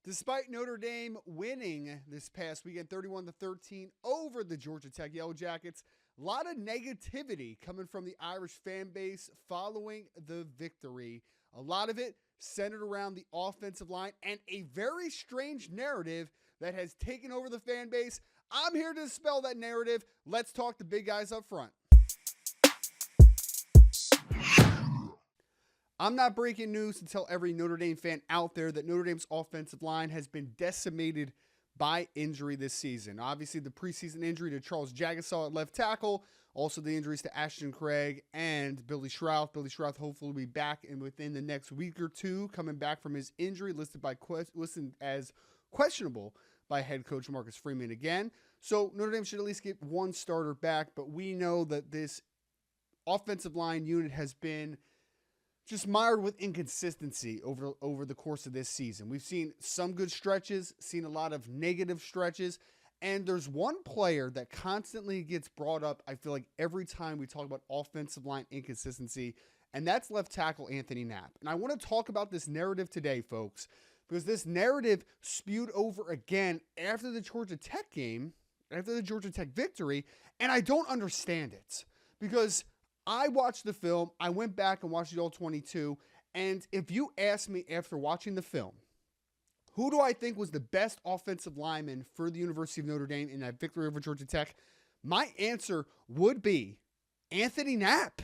Despite Notre Dame winning this past weekend 31-13 over the Georgia Tech Yellow Jackets, a lot of negativity coming from the Irish fan base following the victory. A lot of it centered around the offensive line and a very strange narrative that has taken over the fan base. I'm here to dispel that narrative. Let's talk the big guys up front. I'm not breaking news to tell every Notre Dame fan out there that Notre Dame's offensive line has been decimated by injury this season. Obviously, the preseason injury to Charles Jagasaw at left tackle, also the injuries to Ashton Craig and Billy Schrauth. Billy Schrauth hopefully will be back within the next week or two, coming back from his injury, listed as questionable by head coach Marcus Freeman again. So Notre Dame should at least get one starter back, but we know that this offensive line unit has been just mired with inconsistency over the course of this season. We've seen some good stretches, seen a lot of negative stretches, and there's one player that constantly gets brought up, I feel like, every time we talk about offensive line inconsistency, and that's left tackle Anthony Knapp. And I want to talk about this narrative today, folks, because this narrative spewed over again after the Georgia Tech game, after the Georgia Tech victory, and I don't understand it. Because I watched the film, I went back and watched the all 22, and if you ask me after watching the film, who do I think was the best offensive lineman for the University of Notre Dame in that victory over Georgia Tech? My answer would be Anthony Knapp.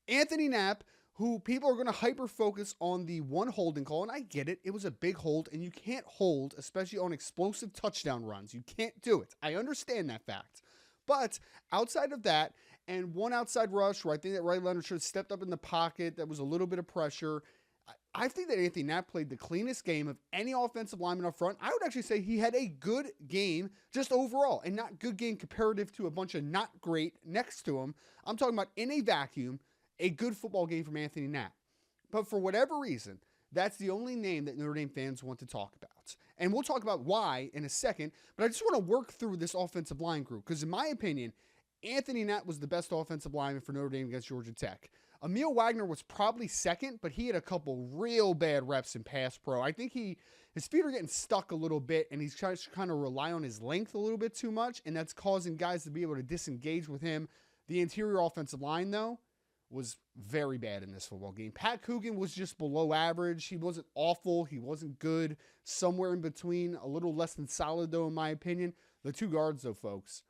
Anthony Knapp, who people are going to hyper-focus on the one holding call, and I get it. It was a big hold, and you can't hold, especially on explosive touchdown runs. You can't do it. I understand that fact. But outside of that, and one outside rush where I think that Riley Leonard should have stepped up in the pocket, that was a little bit of pressure. I think that Anthony Knapp played the cleanest game of any offensive lineman up front. I would actually say he had a good game just overall, and not good game comparative to a bunch of not great next to him. I'm talking about in a vacuum, a good football game from Anthony Knapp. But for whatever reason, that's the only name that Notre Dame fans want to talk about. And we'll talk about why in a second, but I just want to work through this offensive line group because in my opinion, Anthony Knapp was the best offensive lineman for Notre Dame against Georgia Tech. Emil Wagner was probably second, but he had a couple real bad reps in pass pro. I think his feet are getting stuck a little bit, and he's trying to kind of rely on his length a little bit too much, and that's causing guys to be able to disengage with him. The interior offensive line, though, was very bad in this football game. Pat Coogan was just below average. He wasn't awful. He wasn't good. Somewhere in between, a little less than solid, though, in my opinion. The two guards, though, folks,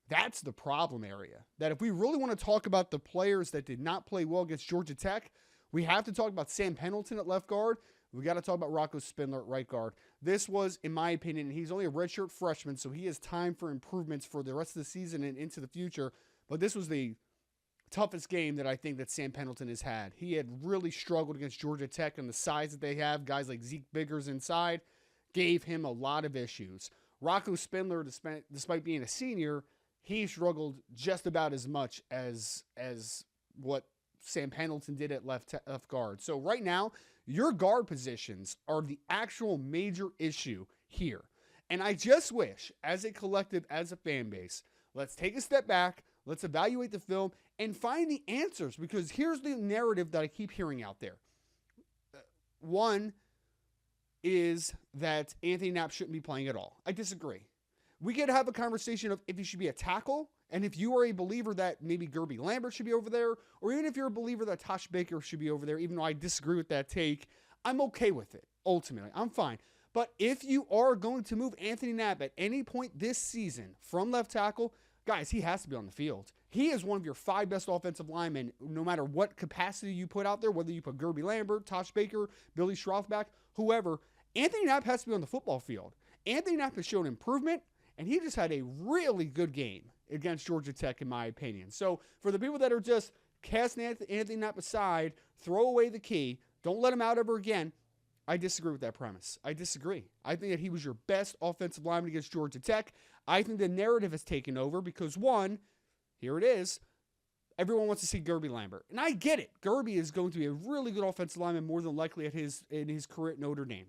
that's the problem area. That if we really want to talk about the players that did not play well against Georgia Tech, we have to talk about Sam Pendleton at left guard. We got to talk about Rocco Spindler at right guard. This was, in my opinion, he's only a redshirt freshman, so he has time for improvements for the rest of the season and into the future. But this was the toughest game that I think that Sam Pendleton has had. He had really struggled against Georgia Tech, and the size that they have, guys like Zeke Biggers inside, gave him a lot of issues. Rocco Spindler, despite being a senior, he struggled just about as much as what Sam Pendleton did at left guard. So right now, your guard positions are the actual major issue here. And I just wish, as a collective, as a fan base, let's take a step back, let's evaluate the film, and find the answers, because here's the narrative that I keep hearing out there. One is that Anthony Knapp shouldn't be playing at all. I disagree. We could have a conversation of if he should be a tackle, and if you are a believer that maybe Gerby Lambert should be over there, or even if you're a believer that Tosh Baker should be over there, even though I disagree with that take, I'm okay with it, ultimately. I'm fine. But if you are going to move Anthony Knapp at any point this season from left tackle, guys, he has to be on the field. He is one of your 5 best offensive linemen, no matter what capacity you put out there, whether you put Gerby Lambert, Tosh Baker, Billy Schrauth back, whoever. Anthony Knapp has to be on the football field. Anthony Knapp has shown improvement, and he just had a really good game against Georgia Tech, in my opinion. So for the people that are just casting Anthony Knapp aside, throw away the key, don't let him out ever again, I disagree with that premise. I disagree. I think that he was your best offensive lineman against Georgia Tech. I think the narrative has taken over because, one, here it is, everyone wants to see Gerby Lambert. And I get it. Gerby is going to be a really good offensive lineman more than likely in his career at Notre Dame.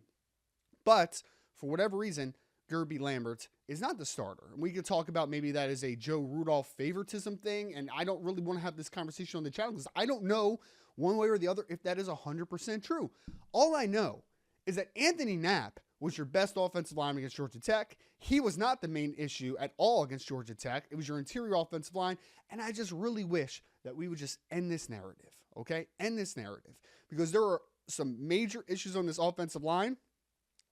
But for whatever reason, Gerby Lambert is not the starter. And we could talk about maybe that is a Joe Rudolph favoritism thing, and I don't really want to have this conversation on the channel because I don't know one way or the other if that is 100% true. All I know is that Anthony Knapp was your best offensive lineman against Georgia Tech. He was not the main issue at all against Georgia Tech. It was your interior offensive line. And I just really wish that we would just end this narrative, okay? End this narrative. Because there are some major issues on this offensive line.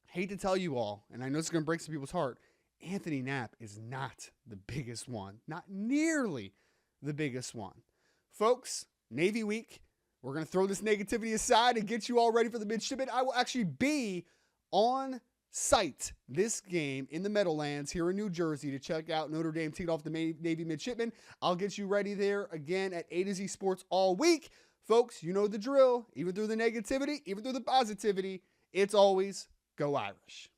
Hate to tell you all, and I know it's going to break some people's heart, Anthony Knapp is not the biggest one. Not nearly the biggest one. Folks, Navy Week. We're going to throw this negativity aside and get you all ready for the midshipmen. I will actually be on site this game in the Meadowlands here in New Jersey to check out Notre Dame teeing off the Navy midshipmen. I'll get you ready there again at A to Z Sports all week. Folks, you know the drill. Even through the negativity, even through the positivity, it's always go Irish.